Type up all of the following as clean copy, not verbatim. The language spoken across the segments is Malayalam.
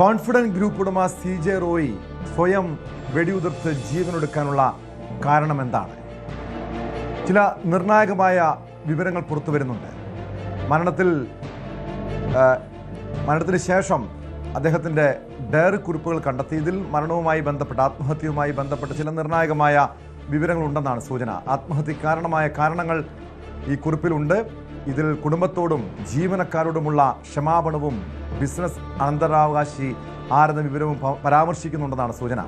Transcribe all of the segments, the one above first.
കോൺഫിഡന്റ് ഗ്രൂപ്പ് ഉടമ CJ റോയി സ്വയം വെടിയുതിർത്ത് ജീവനൊടുക്കാനുള്ള കാരണം എന്താണ്? ചില നിർണായകമായ വിവരങ്ങൾ പുറത്തു വരുന്നുണ്ട്. മരണത്തിന് ശേഷം അദ്ദേഹത്തിൻ്റെ ഡയറി കുറിപ്പുകൾ കണ്ടെത്തി. ഇതിൽ മരണവുമായി ബന്ധപ്പെട്ട് ആത്മഹത്യയുമായി ബന്ധപ്പെട്ട് ചില നിർണായകമായ വിവരങ്ങളുണ്ടെന്നാണ് സൂചന. ആത്മഹത്യക്ക് കാരണമായ കാരണങ്ങൾ ഈ കുറിപ്പിലുണ്ട്. ഇതിൽ കുടുംബത്തോടും ജീവനക്കാരോടുമുള്ള ക്ഷമാപണവും ബിസിനസ് അനന്തരാവകാശി ആരെന്ന വിവരവും പരാമർശിക്കുന്നുണ്ടെന്നാണ് സൂചന.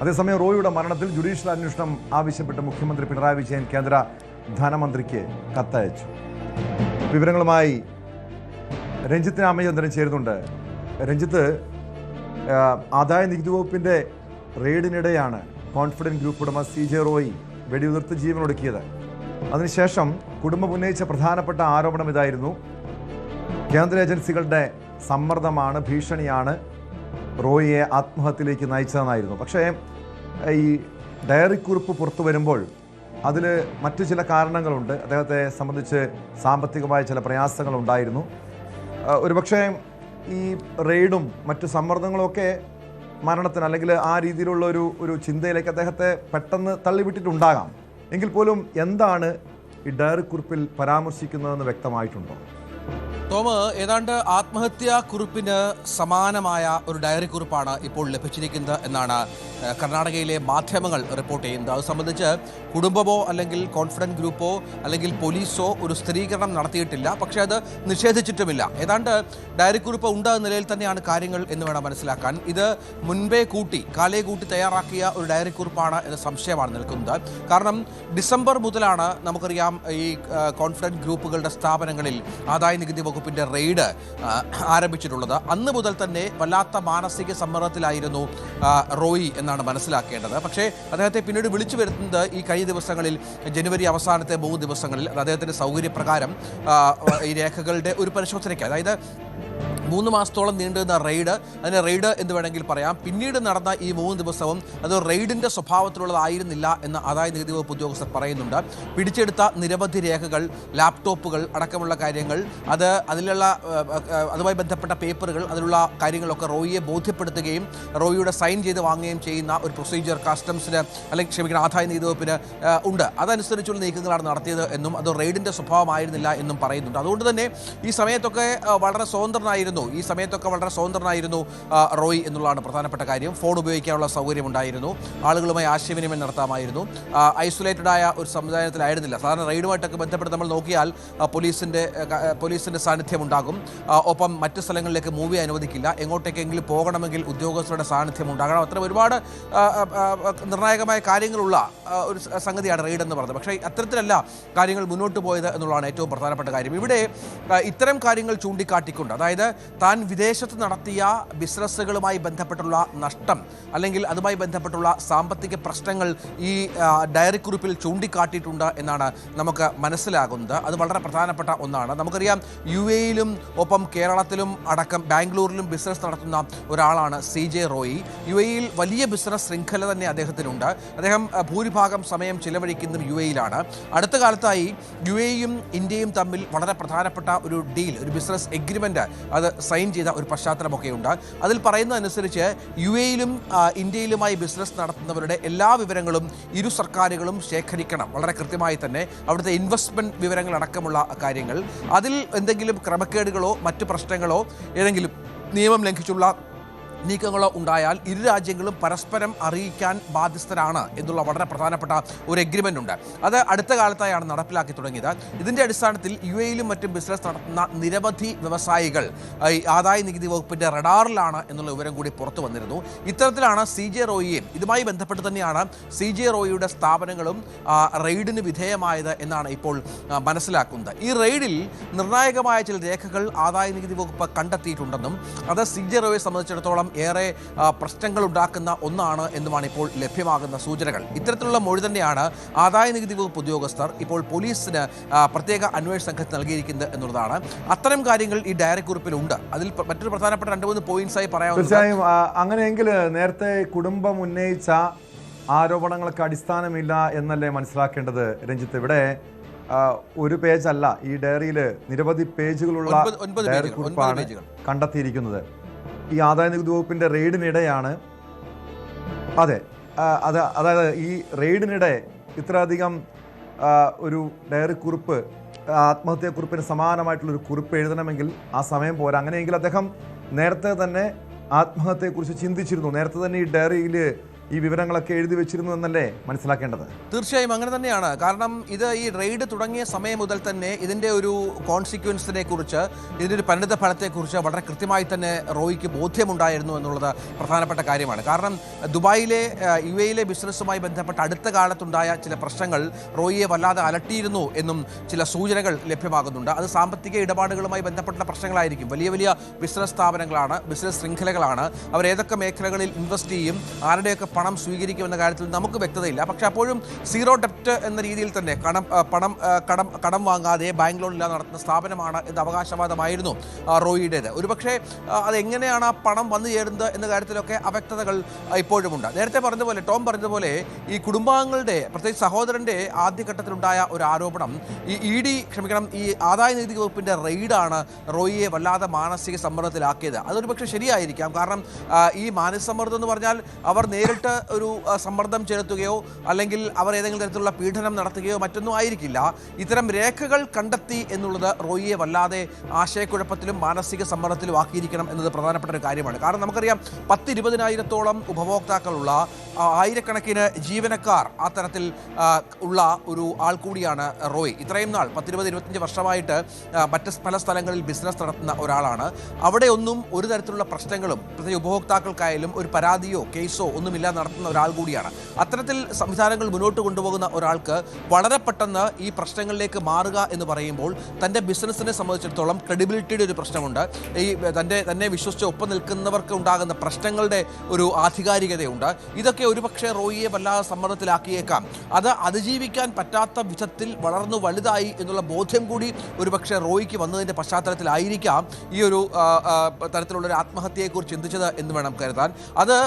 അതേസമയം റോയിയുടെ മരണത്തിൽ ജുഡീഷ്യൽ അന്വേഷണം ആവശ്യപ്പെട്ട് മുഖ്യമന്ത്രി പിണറായി വിജയൻ കേന്ദ്ര ധനമന്ത്രിക്ക് കത്തയച്ചു. വിവരങ്ങളുമായി രഞ്ജിത്ത് രാമചന്ദ്രൻ ചേരുന്നുണ്ട്. രഞ്ജിത്ത്, ആദായ നികുതി വകുപ്പിൻ്റെ റെയ്ഡിനിടെയാണ് കോൺഫിഡന്റ് ഗ്രൂപ്പ് ഉടമ CJ റോയി വെടിയുതിർത്ത് ജീവനൊടുക്കിയത്. അതിനുശേഷം കുടുംബം ഉന്നയിച്ച പ്രധാനപ്പെട്ട ആരോപണം ഇതായിരുന്നു: കേന്ദ്ര ഏജൻസികളുടെ സമ്മർദ്ദമാണ്, ഭീഷണിയാണ് റോയിയെ ആത്മഹത്യയിലേക്ക് നയിച്ചതെന്നായിരുന്നു. പക്ഷേ ഈ ഡയറി കുറിപ്പ് പുറത്തു വരുമ്പോൾ അതിൽ മറ്റു ചില കാരണങ്ങളുണ്ട്. അദ്ദേഹത്തെ സംബന്ധിച്ച് സാമ്പത്തികമായ ചില പ്രയാസങ്ങളുണ്ടായിരുന്നു. ഒരുപക്ഷെ ഈ റെയ്ഡും മറ്റു സമ്മർദ്ദങ്ങളൊക്കെ മരണത്തിന് അല്ലെങ്കിൽ ആ രീതിയിലുള്ള ഒരു ചിന്തയിലേക്ക് അദ്ദേഹത്തെ പെട്ടെന്ന് തള്ളിവിട്ടിട്ടുണ്ടാകാം. എങ്കിൽ പോലും എന്താണ് ഈ ഡയറി കുറിപ്പിൽ പരാമർശിക്കുന്നതെന്ന് വ്യക്തമായിട്ടുണ്ടോ? ടോമ്, ഏതാണ്ട് ആത്മഹത്യാ കുറിപ്പിന് സമാനമായ ഒരു ഡയറി കുറിപ്പാണ് ഇപ്പോൾ ലഭിച്ചിരിക്കുന്നത് എന്നാണ് കർണാടകയിലെ മാധ്യമങ്ങൾ റിപ്പോർട്ട് ചെയ്യുന്നത്. അത് സംബന്ധിച്ച് കുടുംബമോ അല്ലെങ്കിൽ കോൺഫിഡന്റ് ഗ്രൂപ്പോ അല്ലെങ്കിൽ പോലീസോ ഒരു സ്ഥിരീകരണം നടത്തിയിട്ടില്ല. പക്ഷേ അത് നിഷേധിച്ചിട്ടുമില്ല. ഏതാണ്ട് ഡയറി കുറിപ്പ് ഉണ്ട് എന്ന നിലയിൽ തന്നെയാണ് കാര്യങ്ങൾ എന്ന് വേണം മനസ്സിലാക്കാൻ. ഇത് മുൻപേ കാലേ കൂട്ടി തയ്യാറാക്കിയ ഒരു ഡയറി കുറിപ്പാണ് എന്ന സംശയമാണ് നിൽക്കുന്നത്. കാരണം ഡിസംബർ മുതലാണ് നമുക്കറിയാം ഈ കോൺഫിഡന്റ് ഗ്രൂപ്പുകളുടെ സ്ഥാപനങ്ങളിൽ ആദായ നികുതി വകുപ്പിന്റെ റെയ്ഡ് ആരംഭിച്ചിട്ടുള്ളത്. അന്ന് മുതൽ തന്നെ വല്ലാത്ത മാനസിക സമ്മർദ്ദത്തിലായിരുന്നു റോയി എന്നാണ് മനസ്സിലാക്കേണ്ടത്. പക്ഷേ അദ്ദേഹത്തെ പിന്നീട് വിളിച്ചു വരുത്തുന്നത് ഈ കഴിഞ്ഞ ദിവസങ്ങളിൽ, ജനുവരി അവസാനത്തെ 3 ദിവസങ്ങളിൽ അദ്ദേഹത്തിൻ്റെ സൗകര്യപ്രകാരം ഈ രേഖകളുടെ ഒരു പരിശോധനയ്ക്ക്, അതായത് 3 മാസത്തോളം നീണ്ടുന്ന റെയ്ഡ്, അതിന് റെയ്ഡ് എന്ന് വേണമെങ്കിൽ പറയാം. പിന്നീട് നടന്ന ഈ 3 ദിവസവും അത് റെയ്ഡിൻ്റെ സ്വഭാവത്തിലുള്ളതായിരുന്നില്ല എന്ന് ആദായ നികുതി വകുപ്പ് ഉദ്യോഗസ്ഥർ പറയുന്നുണ്ട്. പിടിച്ചെടുത്ത നിരവധി രേഖകൾ, ലാപ്ടോപ്പുകൾ അടക്കമുള്ള കാര്യങ്ങൾ, അതുമായി ബന്ധപ്പെട്ട പേപ്പറുകൾ, അതിലുള്ള കാര്യങ്ങളൊക്കെ റോയിയെ ബോധ്യപ്പെടുത്തുകയും റോയിയുടെ സൈൻ ചെയ്ത് വാങ്ങുകയും ചെയ്യുന്ന ഒരു പ്രൊസീജിയർ കസ്റ്റംസിന് ആദായ നികുതി വകുപ്പിന് ഉണ്ട്. അതനുസരിച്ചുള്ള നീക്കങ്ങളാണ് നടത്തിയത് എന്നും അത് റെയ്ഡിൻ്റെ സ്വഭാവമായിരുന്നില്ല എന്നും പറയുന്നുണ്ട്. അതുകൊണ്ട് തന്നെ ഈ സമയത്തൊക്കെ വളരെ സ്വതന്ത്രനായിരുന്നു റോയി എന്നുള്ളതാണ് പ്രധാനപ്പെട്ട കാര്യം. ഫോൺ ഉപയോഗിക്കാനുള്ള സൗകര്യമുണ്ടായിരുന്നു, ആളുകളുമായി ആശയവിനിമയം നടത്താമായിരുന്നു. ഐസൊലേറ്റഡ് ആയ ഒരു സംവിധാനത്തിലായിരുന്നില്ല. സാധാരണ റെയ്ഡുമായിട്ടൊക്കെ ബന്ധപ്പെട്ട് നമ്മൾ നോക്കിയാൽ പോലീസിൻ്റെ സാന്നിധ്യം ഉണ്ടാകും. ഒപ്പം മറ്റ് സ്ഥലങ്ങളിലേക്ക് മൂവ് അനുവദിക്കില്ല. എങ്ങോട്ടേക്കെങ്കിലും പോകണമെങ്കിൽ ഉദ്യോഗസ്ഥരുടെ സാന്നിധ്യം ഉണ്ടാകണം. അത്തരം ഒരുപാട് നിർണായകമായ കാര്യങ്ങളുള്ള ഒരു സംഗതിയാണ് റെയ്ഡ് എന്ന് പറയുന്നത്. പക്ഷേ അത്തരത്തിലല്ല കാര്യങ്ങൾ മുന്നോട്ട് പോയത് എന്നുള്ളതാണ് ഏറ്റവും പ്രധാനപ്പെട്ട കാര്യം. ഇവിടെ ഇത്തരം കാര്യങ്ങൾ ചൂണ്ടിക്കാട്ടിക്കൊണ്ട്, അതായത് താൻ വിദേശത്ത് നടത്തിയ ബിസിനസ്സുകളുമായി ബന്ധപ്പെട്ടുള്ള നഷ്ടം അല്ലെങ്കിൽ അതുമായി ബന്ധപ്പെട്ടുള്ള സാമ്പത്തിക പ്രശ്നങ്ങൾ ഈ ഡയറി കുറിപ്പിൽ ചൂണ്ടിക്കാട്ടിയിട്ടുണ്ട് എന്നാണ് നമുക്ക് മനസ്സിലാകുന്നത്. അത് വളരെ പ്രധാനപ്പെട്ട ഒന്നാണ്. നമുക്കറിയാം UAE-യിലും ഒപ്പം കേരളത്തിലും അടക്കം ബാംഗ്ലൂരിലും ബിസിനസ് നടത്തുന്ന ഒരാളാണ് CJ റോയി. UAE-യിൽ വലിയ ബിസിനസ് ശൃംഖല തന്നെ അദ്ദേഹത്തിനുണ്ട്. അദ്ദേഹം ഭൂരിഭാഗം സമയം ചിലവഴിക്കുന്നതും UAE-യിലാണ്. അടുത്ത കാലത്തായി UAE-യും ഇന്ത്യയും തമ്മിൽ വളരെ പ്രധാനപ്പെട്ട ഒരു ഡീൽ, ഒരു ബിസിനസ് എഗ്രിമെൻ്റ് അത് സൈൻ ചെയ്ത ഒരു പശ്ചാത്തലമൊക്കെ ഉണ്ട്. അതിൽ പറയുന്നതനുസരിച്ച് UAE-യിലും ഇന്ത്യയിലുമായി ബിസിനസ് നടത്തുന്നവരുടെ എല്ലാ വിവരങ്ങളും ഇരു സർക്കാരുകളും ശേഖരിക്കണം, വളരെ കൃത്യമായി തന്നെ. അവിടുത്തെ ഇൻവെസ്റ്റ്മെൻറ്റ് വിവരങ്ങൾ അടക്കമുള്ള കാര്യങ്ങൾ, അതിൽ എന്തെങ്കിലും ക്രമക്കേടുകളോ മറ്റു പ്രശ്നങ്ങളോ ഏതെങ്കിലും നിയമം ലംഘിച്ചുള്ള നീക്കങ്ങളോ ഉണ്ടായാൽ ഇരു രാജ്യങ്ങളും പരസ്പരം അറിയിക്കാൻ ബാധ്യസ്ഥരാണ് എന്നുള്ള വളരെ പ്രധാനപ്പെട്ട ഒരു എഗ്രിമെൻ്റ് ഉണ്ട്. അത് അടുത്ത കാലത്തായാണ് നടപ്പിലാക്കി തുടങ്ങിയത്. ഇതിൻ്റെ അടിസ്ഥാനത്തിൽ UAE-യിലും മറ്റും ബിസിനസ് നടത്തുന്ന നിരവധി വ്യവസായികൾ ആദായ നികുതി വകുപ്പിൻ്റെ റഡാറിലാണ് എന്നുള്ള വിവരം കൂടി പുറത്തു വന്നിരുന്നു. ഇത്തരത്തിലാണ് CJ റോയിയെയും ഇതുമായി ബന്ധപ്പെട്ട് തന്നെയാണ് CJ റോയിയുടെ സ്ഥാപനങ്ങളും റെയ്ഡിന് വിധേയമായത് എന്നാണ് ഇപ്പോൾ മനസ്സിലാക്കുന്നത്. ഈ റെയ്ഡിൽ നിർണായകമായ ചില രേഖകൾ ആദായ നികുതി വകുപ്പ് കണ്ടെത്തിയിട്ടുണ്ടെന്നും അത് CJ റോയിയെ സംബന്ധിച്ചിടത്തോളം ഏറെ പ്രശ്നങ്ങൾ ഉണ്ടാക്കുന്ന ഒന്നാണ് എന്നുമാണ് ഇപ്പോൾ ലഭ്യമാകുന്ന സൂചനകൾ. ഇത്തരത്തിലുള്ള മൊഴി തന്നെയാണ് ആദായ നികുതി വകുപ്പ് ഉദ്യോഗസ്ഥർ ഇപ്പോൾ പോലീസിന് പ്രത്യേക അന്വേഷണ സംഘത്തിന് നൽകിയിരിക്കുന്നത് എന്നുള്ളതാണ്. അത്തരം കാര്യങ്ങൾ ഈ ഡയറി കുറിപ്പിലുണ്ട്. അതിൽ മറ്റൊരു പ്രധാനപ്പെട്ട 2-3 പോയിന്റ്സായി പറയാവുന്നത്, തീർച്ചയായും അങ്ങനെയെങ്കിൽ നേരത്തെ കുടുംബം ഉന്നയിച്ച ആരോപണങ്ങൾക്ക് അടിസ്ഥാനമില്ല എന്നല്ലേ മനസ്സിലാക്കേണ്ടത് രഞ്ജിത്ത്? ഇവിടെ ഒരു പേജല്ല, ഈ ഡയറിയിൽ നിരവധി പേജുകളുള്ള ഡയറി കുറിപ്പാണ് കണ്ടെത്തിയിരിക്കുന്നത്. ഈ ആദായ നികുതി വകുപ്പിൻ്റെ റെയ്ഡിനിടെയാണ് അതായത് ഈ റെയ്ഡിനിടെ ഇത്രയധികം ഒരു ഡയറി കുറിപ്പ്, ആത്മഹത്യാക്കുറിപ്പിന് സമാനമായിട്ടുള്ളൊരു കുറിപ്പ് എഴുതണമെങ്കിൽ ആ സമയം പോരാ. അങ്ങനെയെങ്കിൽ അദ്ദേഹം നേരത്തെ തന്നെ ആത്മഹത്യയെക്കുറിച്ച് ചിന്തിച്ചിരുന്നു, നേരത്തെ തന്നെ ഈ ഡയറിയിൽ ഈ വിവരങ്ങളൊക്കെ എഴുതി വെച്ചിരുന്നു എന്നല്ലേ മനസ്സിലാക്കേണ്ടത്? തീർച്ചയായും അങ്ങനെ തന്നെയാണ്. കാരണം ഇത് ഈ റെയ്ഡ് തുടങ്ങിയ സമയം മുതൽ തന്നെ ഇതിൻ്റെ ഒരു കോൺസിക്വൻസിനെ കുറിച്ച്, ഇതിൻ്റെ ഒരു പരിണിത ഫലത്തെക്കുറിച്ച് വളരെ കൃത്യമായി തന്നെ റോയിക്ക് ബോധ്യമുണ്ടായിരുന്നു എന്നുള്ളത് പ്രധാനപ്പെട്ട കാര്യമാണ്. കാരണം ദുബായിലെ UAE ബിസിനസ്സുമായി ബന്ധപ്പെട്ട അടുത്ത കാലത്തുണ്ടായ ചില പ്രശ്നങ്ങൾ റോയിയെ വല്ലാതെ അലട്ടിയിരുന്നു എന്നും ചില സൂചനകൾ ലഭ്യമാകുന്നുണ്ട്. അത് സാമ്പത്തിക ഇടപാടുകളുമായി ബന്ധപ്പെട്ട പ്രശ്നങ്ങളായിരിക്കും. വലിയ വലിയ ബിസിനസ് സ്ഥാപനങ്ങളാണ്, ബിസിനസ് ശൃംഖലകളാണ്. അവർ ഏതൊക്കെ മേഖലകളിൽ ഇൻവെസ്റ്റ് ചെയ്യും, ആരുടെയൊക്കെ പണം സ്വീകരിക്കുമെന്ന കാര്യത്തിൽ നമുക്ക് വ്യക്തതയില്ല. പക്ഷെ അപ്പോഴും സീറോ ഡെപ്റ്റ് എന്ന രീതിയിൽ തന്നെ കടം വാങ്ങാതെ ബാങ്ക് ലോൺ ഇല്ലാതെ നടത്തുന്ന സ്ഥാപനമാണ് എന്ന അവകാശവാദമായിരുന്നു റോയിയുടേത്. ഒരുപക്ഷെ അതെങ്ങനെയാണ് ആ പണം വന്നു ചേരുന്നത് എന്ന കാര്യത്തിലൊക്കെ അവ്യക്തതകൾ ഇപ്പോഴുമുണ്ട്. നേരത്തെ പറഞ്ഞതുപോലെ, ടോം പറഞ്ഞതുപോലെ, ഈ കുടുംബാംഗങ്ങളുടെ, പ്രത്യേകിച്ച് സഹോദരൻ്റെ ആദ്യഘട്ടത്തിലുണ്ടായ ഒരു ആരോപണം ഈ ആദായ നികുതി വകുപ്പിൻ്റെ റെയ്ഡാണ് റോയിയെ വല്ലാതെ മാനസിക സമ്മർദ്ദത്തിലാക്കിയത്. അതൊരു പക്ഷേ ശരിയായിരിക്കാം. കാരണം ഈ മാനസിക സമ്മർദ്ദം എന്ന് പറഞ്ഞാൽ അവർ നേരിട്ട് ഒരു സമ്മർദ്ദം ചെലുത്തുകയോ അല്ലെങ്കിൽ അവർ ഏതെങ്കിലും തരത്തിലുള്ള പീഡനം നടത്തുകയോ മറ്റൊന്നും ആയിരിക്കില്ല. ഇത്തരം രേഖകൾ കണ്ടെത്തി എന്നുള്ളത് റോയിയെ വല്ലാതെ ആശയക്കുഴപ്പത്തിലും മാനസിക സമ്മർദ്ദത്തിലും ആക്കിയിരിക്കണം എന്നത് പ്രധാനപ്പെട്ട ഒരു കാര്യമാണ്. കാരണം നമുക്കറിയാം 10-20,000-ഓളം ഉപഭോക്താക്കളുള്ള ആയിരക്കണക്കിന് ജീവനക്കാർ ആ തരത്തിൽ ഉള്ള ഒരു ആൾ കൂടിയാണ് റോയ്. ഇത്രയും നാൾ 10-20-25 വർഷമായിട്ട് മറ്റ് പല സ്ഥലങ്ങളിൽ ബിസിനസ് നടത്തുന്ന ഒരാളാണ്. അവിടെ ഒന്നും ഒരു തരത്തിലുള്ള പ്രശ്നങ്ങളും പ്രത്യേകിച്ച് ഉപഭോക്താക്കൾക്കായാലും ഒരു പരാതിയോ കേസോ ഒന്നുമില്ല നടത്തുന്ന ഒരാൾ കൂടിയാണ്. അത്തരത്തിൽ സംവിധാനങ്ങൾ മുന്നോട്ട് കൊണ്ടുപോകുന്ന ഒരാൾക്ക് വളരെ പെട്ടെന്ന് ഈ പ്രശ്നങ്ങളിലേക്ക് മാറുക എന്ന് പറയുമ്പോൾ തൻ്റെ ബിസിനസ്സിനെ സംബന്ധിച്ചിടത്തോളം ക്രെഡിബിലിറ്റിയുടെ ഒരു പ്രശ്നമുണ്ട്. ഈ തന്നെ വിശ്വസിച്ച് ഒപ്പം നിൽക്കുന്നവർക്ക് ഉണ്ടാകുന്ന പ്രശ്നങ്ങളുടെ ഒരു ആധികാരികതയുണ്ട്. ഇതൊക്കെ ഒരുപക്ഷെ റോയിയെ വല്ലാതെ സമ്മർദ്ദത്തിലാക്കിയേക്കാം. അത് അതിജീവിക്കാൻ പറ്റാത്ത വിധത്തിൽ വളർന്നു വലുതായി എന്നുള്ള ബോധ്യം കൂടി ഒരുപക്ഷെ റോയിക്ക് വന്നതിൻ്റെ പശ്ചാത്തലത്തിലായിരിക്കാം ഈ ഒരു തരത്തിലുള്ളൊരു ആത്മഹത്യയെക്കുറിച്ച് ചിന്തിച്ചത് എന്ന് വേണം കരുതാൻ.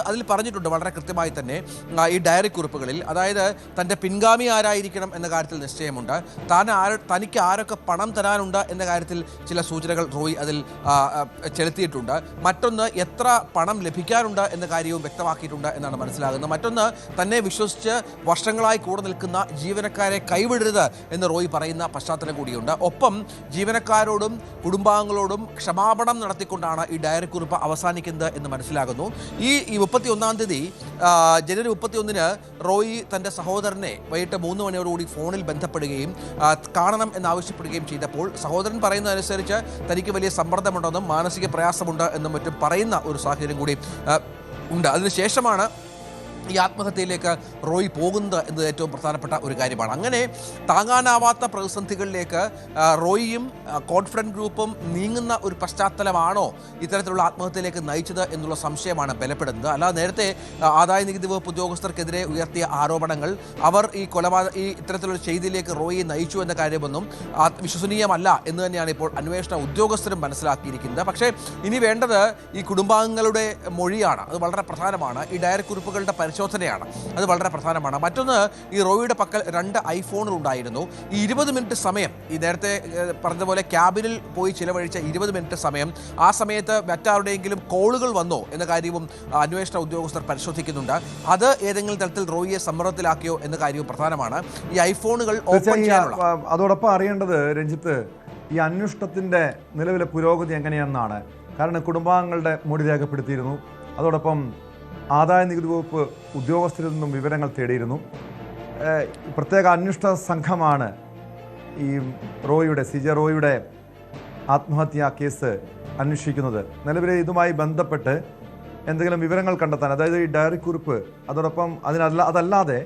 അതിൽ പറഞ്ഞിട്ടുണ്ട് വളരെ കൃത്യമായി തന്നെ ഈ ഡയറി കുറിപ്പുകളിൽ. അതായത് തൻ്റെ പിൻഗാമി ആരായിരിക്കണം എന്ന കാര്യത്തിൽ നിശ്ചയമുണ്ട്. തനിക്ക് ആരൊക്കെ പണം തരാനുണ്ട് എന്ന കാര്യത്തിൽ ചില സൂചനകൾ റോയ് അതിൽ ചെലുത്തിയിട്ടുണ്ട്. മറ്റൊന്ന്, എത്ര പണം ലഭിക്കാനുണ്ട് എന്ന കാര്യവും വ്യക്തമാക്കിയിട്ടുണ്ട് എന്നാണ് മനസ്സിലാകുന്നത്. മറ്റൊന്ന്, തന്നെ വിശ്വസിച്ച് വർഷങ്ങളായി കൂടെ നിൽക്കുന്ന ജീവനക്കാരെ കൈവിടരുത് എന്ന് റോയ് പറയുന്ന പശ്ചാത്തലം കൂടിയുണ്ട്. ഒപ്പം ജീവനക്കാരോടും കുടുംബാംഗങ്ങളോടും ക്ഷമാപണം നടത്തിക്കൊണ്ടാണ് ഈ ഡയറി കുറിപ്പ് അവസാനിക്കുന്നത് എന്ന് മനസ്സിലാകുന്നു. ഈ 31-ാം തീയതി ജനുവരി 31-ന് റോയി തൻ്റെ സഹോദരനെ വൈകിട്ട് 3 മണിയോടുകൂടി ഫോണിൽ ബന്ധപ്പെടുകയും കാണണം എന്നാവശ്യപ്പെടുകയും ചെയ്തപ്പോൾ സഹോദരൻ പറയുന്നതനുസരിച്ച് തനിക്ക് വലിയ സമ്മർദ്ദമുണ്ടെന്നും മാനസിക പ്രയാസമുണ്ട് എന്നും മറ്റും പറയുന്ന ഒരു സാഹചര്യം കൂടി ഉണ്ട്. അതിനുശേഷമാണ് ഈ ആത്മഹത്യയിലേക്ക് റോയ് പോകുന്നത് എന്നത് ഏറ്റവും പ്രധാനപ്പെട്ട ഒരു കാര്യമാണ്. അങ്ങനെ താങ്ങാനാവാത്ത പ്രതിസന്ധികളിലേക്ക് റോയിയും കോൺഫിഡൻസ് ഗ്രൂപ്പും നീങ്ങുന്ന ഒരു പശ്ചാത്തലമാണോ ഇത്തരത്തിലുള്ള ആത്മഹത്യയിലേക്ക് നയിച്ചത് എന്നുള്ള സംശയമാണ് ബലപ്പെടുന്നത്. അല്ലാതെ നേരത്തെ ആദായ നികുതി വകുപ്പ് ഉദ്യോഗസ്ഥർക്കെതിരെ ഉയർത്തിയ ആരോപണങ്ങൾ അവർ ഈ ഇത്തരത്തിലുള്ള ചെയ്തിയിലേക്ക് റോയിയെ നയിച്ചു എന്ന കാര്യമൊന്നും വിശ്വസനീയമല്ല എന്ന് തന്നെയാണ് ഇപ്പോൾ അന്വേഷണ ഉദ്യോഗസ്ഥരും മനസ്സിലാക്കിയിരിക്കുന്നത്. പക്ഷേ ഇനി വേണ്ടത് ഈ കുടുംബാംഗങ്ങളുടെ മൊഴിയാണ്. അത് വളരെ പ്രധാനമാണ്. ഈ ഡയറി കുറിപ്പുകളുടെ പരിശോധനയാണ്. അത് വളരെ പ്രധാനമാണ്. മറ്റൊന്ന്, ഈ റോയിയുടെ പക്കൽ 2 ഐഫോണുകൾ ഉണ്ടായിരുന്നു. ഈ 20 മിനിറ്റ് സമയം, ഈ നേരത്തെ പറഞ്ഞതുപോലെ ക്യാബിനിൽ പോയി ചിലവഴിച്ച 20 മിനിറ്റ് സമയം, ആ സമയത്ത് മറ്റാരുടെയെങ്കിലും കോളുകൾ വന്നോ എന്ന കാര്യവും അന്വേഷണ ഉദ്യോഗസ്ഥർ പരിശോധിക്കുന്നുണ്ട്. അത് ഏതെങ്കിലും തരത്തിൽ റോയിയെ സമ്മർദ്ദത്തിലാക്കിയോ എന്ന കാര്യവും പ്രധാനമാണ്. ഈ ഐഫോണുകൾ ഓപ്പൺ ചെയ്യാനുള്ള അതോടൊപ്പം അറിയേണ്ടത് രഞ്ജിത്ത്, ഈ അന്വേഷണത്തിൻ്റെ നിലവിലെ പുരോഗതി എങ്ങനെയാണെന്നാണ്. കാരണം കുടുംബാംഗങ്ങളുടെ മൊഴി രേഖപ്പെടുത്തിയിരുന്നു. അതോടൊപ്പം ആദായ നികുതി വകുപ്പ് ഉദ്യോഗസ്ഥരിൽ നിന്നും വിവരങ്ങൾ തേടിയിരുന്നു. പ്രത്യേക അന്വേഷണ സംഘമാണ് ഈ CJ റോയിയുടെ ആത്മഹത്യാ കേസ് അന്വേഷിക്കുന്നത്. നിലവിലെ ഇതുമായി ബന്ധപ്പെട്ട് എന്തെങ്കിലും വിവരങ്ങൾ കണ്ടെത്താൻ, അതായത് ഈ ഡയറി കുറിപ്പ്, അതോടൊപ്പം അതല്ലാതെ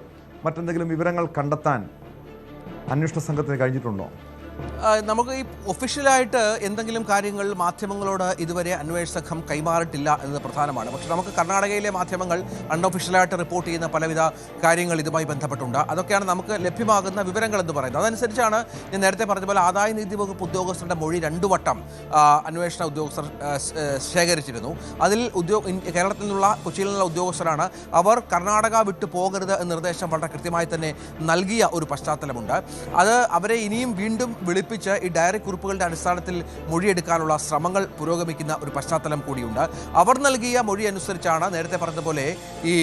മറ്റെന്തെങ്കിലും വിവരങ്ങൾ കണ്ടെത്താൻ അന്വേഷണ സംഘത്തിന് കഴിഞ്ഞിട്ടുണ്ടോ? നമുക്ക് ഈ ഒഫീഷ്യലായിട്ട് എന്തെങ്കിലും കാര്യങ്ങൾ മാധ്യമങ്ങളോട് ഇതുവരെ അന്വേഷണ സംഘം കൈമാറിയിട്ടില്ല എന്നത് പ്രധാനമാണ്. പക്ഷേ നമുക്ക് കർണാടകയിലെ മാധ്യമങ്ങൾ അൺഒഫീഷ്യലായിട്ട് റിപ്പോർട്ട് ചെയ്യുന്ന പലവിധ കാര്യങ്ങൾ ഇതുമായി ബന്ധപ്പെട്ടുണ്ട്. അതൊക്കെയാണ് നമുക്ക് ലഭ്യമാകുന്ന വിവരങ്ങൾ എന്ന് പറയുന്നത്. അതനുസരിച്ചാണ് ഞാൻ നേരത്തെ പറഞ്ഞ പോലെ ആദായ നികുതി വകുപ്പ് ഉദ്യോഗസ്ഥരുടെ മൊഴി 2 വട്ടം അന്വേഷണ ഉദ്യോഗസ്ഥർ ശേഖരിച്ചിരുന്നു. അതിൽ കേരളത്തിൽ നിന്നുള്ള, കൊച്ചിയിൽ നിന്നുള്ള ഉദ്യോഗസ്ഥരാണ്. അവർ കർണാടക വിട്ടു പോകരുത് എന്ന നിർദ്ദേശം വളരെ കൃത്യമായി തന്നെ നൽകിയ ഒരു പശ്ചാത്തലമുണ്ട്. അത് അവരെ ഇനിയും വീണ്ടും വിളിപ്പിക്കും വിളിപ്പിച്ച് ഈ ഡയറി കുറിപ്പുകളുടെ അടിസ്ഥാനത്തിൽ മൊഴിയെടുക്കാനുള്ള ശ്രമങ്ങൾ പുരോഗമിക്കുന്ന ഒരു പശ്ചാത്തലം കൂടിയുണ്ട്. അവർ നൽകിയ മൊഴി അനുസരിച്ചാണ് നേരത്തെ പറഞ്ഞതുപോലെ ഈ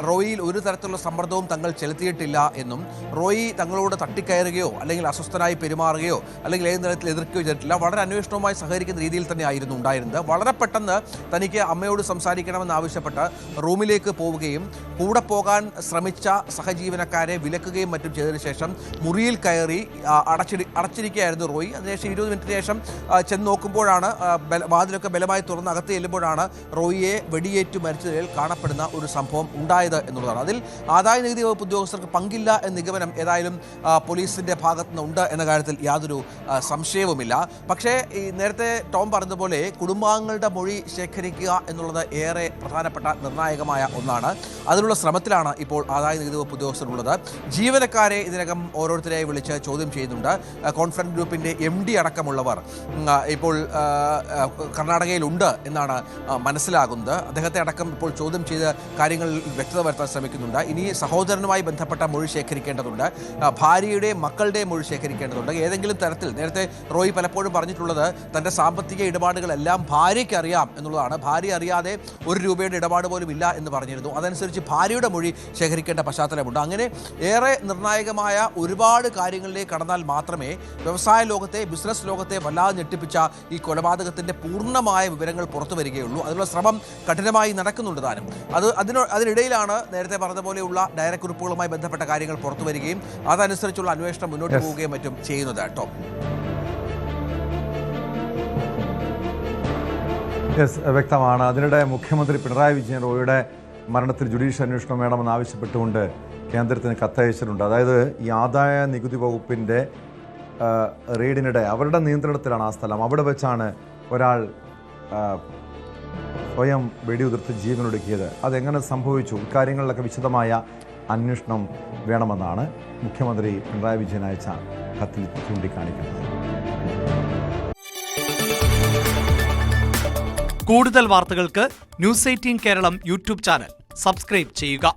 റോയിയിൽ ഒരു തരത്തിലുള്ള സമ്മർദ്ദവും തങ്ങൾ ചെലുത്തിയിട്ടില്ല എന്നും റോയി തങ്ങളോട് തട്ടിക്കയറുകയോ അല്ലെങ്കിൽ അസ്വസ്ഥനായി പെരുമാറുകയോ അല്ലെങ്കിൽ ഏത് തരത്തിൽ എതിർക്കുകയോ ചെയ്തിട്ടില്ല. വളരെ അന്വേഷണവുമായി സഹകരിക്കുന്ന രീതിയിൽ തന്നെയായിരുന്നു ഉണ്ടായിരുന്നത്. വളരെ പെട്ടെന്ന് തനിക്ക് അമ്മയോട് സംസാരിക്കണമെന്ന് ആവശ്യപ്പെട്ട് റൂമിലേക്ക് പോവുകയും കൂടെ പോകാൻ ശ്രമിച്ച സഹജീവനക്കാരെ വിലക്കുകയും മറ്റും ചെയ്തതിനു ശേഷം മുറിയിൽ കയറി അടച്ചിരിക്കുകയായിരുന്നു റോയി. അതിനുശേഷം 20 മിനിറ്റിന് ശേഷം ചെന്ന് നോക്കുമ്പോഴാണ് വാതിലൊക്കെ ബലമായി തുറന്ന് അകത്ത് ചെല്ലുമ്പോഴാണ് റോയിയെ വെടിയേറ്റു മരിച്ച നിലയിൽ കാണപ്പെടുന്ന ഒരു സംഭവം ഉണ്ടായത് എന്നുള്ളതാണ്. അതിൽ ആദായ നികുതി വകുപ്പ് ഉദ്യോഗസ്ഥർക്ക് പങ്കില്ല എന്ന നിഗമനം ഏതായാലും പോലീസിന്റെ ഭാഗത്തു നിന്നുണ്ട് എന്ന കാര്യത്തിൽ യാതൊരു സംശയവുമില്ല. പക്ഷേ ഈ നേരത്തെ ടോം പറഞ്ഞതുപോലെ കുടുംബാംഗങ്ങളുടെ മൊഴി ശേഖരിക്കുക എന്നുള്ളത് ഏറെ പ്രധാനപ്പെട്ട നിർണായകമായ ഒന്നാണ്. അതിനുള്ള ശ്രമത്തിലാണ് ഇപ്പോൾ ആദായ നികുതി വകുപ്പ് ഉദ്യോഗസ്ഥരുള്ളത്. ജീവനക്കാരെ ഇതിനകം ഓരോരുത്തരെയായി വിളിച്ച് ചോദ്യം ചെയ്യുന്നുണ്ട്. കോൺഫറൻസ് ഗ്രൂപ്പിന്റെ MD അടക്കമുള്ളവർ ഇപ്പോൾ കർണാടകയിലുണ്ട് എന്നാണ് മനസ്സിലാകുന്നത്. അദ്ദേഹത്തെ അടക്കം ഇപ്പോൾ ചോദ്യം ചെയ്ത് കാര്യങ്ങളിൽ വ്യക്തത വരുത്താൻ ശ്രമിക്കുന്നുണ്ട്. ഇനി സഹോദരനുമായി ബന്ധപ്പെട്ട മൊഴി ശേഖരിക്കേണ്ടതുണ്ട്, ഭാര്യയുടെയും മക്കളുടെയും മൊഴി ശേഖരിക്കേണ്ടതുണ്ട്. ഏതെങ്കിലും തരത്തിൽ നേരത്തെ റോയി പലപ്പോഴും പറഞ്ഞിട്ടുള്ളത് തൻ്റെ സാമ്പത്തിക ഇടപാടുകളെല്ലാം ഭാര്യയ്ക്ക് അറിയാം എന്നുള്ളതാണ്. ഭാര്യ അറിയാതെ 1 രൂപയുടെ ഇടപാട് പോലും ഇല്ല എന്ന് പറഞ്ഞിരുന്നു. അതനുസരിച്ച് ഭാര്യയുടെ മൊഴി ശേഖരിക്കേണ്ട പശ്ചാത്തലമുണ്ട്. അങ്ങനെ ഏറെ നിർണായകമായ ഒരുപാട് കാര്യങ്ങളിലേക്ക് കടന്നാൽ മാത്രമേ വ്യവസായ ലോകത്തെ, ബിസിനസ് ലോകത്തെ വല്ലാതെ ഞെട്ടിപ്പിച്ച ഈ കൊലപാതകത്തിൻ്റെ പൂർണ്ണമായ വിവരങ്ങൾ പുറത്തു വരികയുള്ളൂ. അതിനുള്ള ശ്രമം കഠിനമായി നടക്കുന്നുണ്ട് താനും. അതിനിടയിലാണ് നേരത്തെ പറഞ്ഞ പോലെയുള്ള ഡയറി കുറിപ്പുകളുമായി ബന്ധപ്പെട്ട കാര്യങ്ങൾ പുറത്തു വരികയും അതനുസരിച്ചുള്ള അന്വേഷണം മുന്നോട്ട് പോവുകയും മറ്റും ചെയ്യുന്നത് കേട്ടോ. വ്യക്തമാണ്. അതിനിടെ മുഖ്യമന്ത്രി പിണറായി വിജയൻ റോയിയുടെ മരണത്തിൽ ജുഡീഷ്യൽ അന്വേഷണം വേണമെന്ന് ആവശ്യപ്പെട്ടുകൊണ്ട് കേന്ദ്രത്തിന് കത്തയച്ചിട്ടുണ്ട്. അതായത് ഈ ആദായ നികുതി വകുപ്പിൻ്റെ റെയ്ഡിനിടെ അവരുടെ നിയന്ത്രണത്തിലാണ് ആ സ്ഥലം. അവിടെ വെച്ചാണ് ഒരാൾ സ്വയം വെടിയുതിർത്ത് ജീവനൊടുക്കിയത്. അതെങ്ങനെ സംഭവിച്ചു? ഇക്കാര്യങ്ങളിലൊക്കെ വിശദമായ അന്വേഷണം വേണമെന്നാണ് മുഖ്യമന്ത്രി പിണറായി വിജയൻ അയച്ച കത്തിൽ ചൂണ്ടിക്കാണിക്കുന്നത്. കൂടുതൽ വാർത്തകൾക്ക് news 18 Keralam YouTube channel subscribe ചെയ്യുക.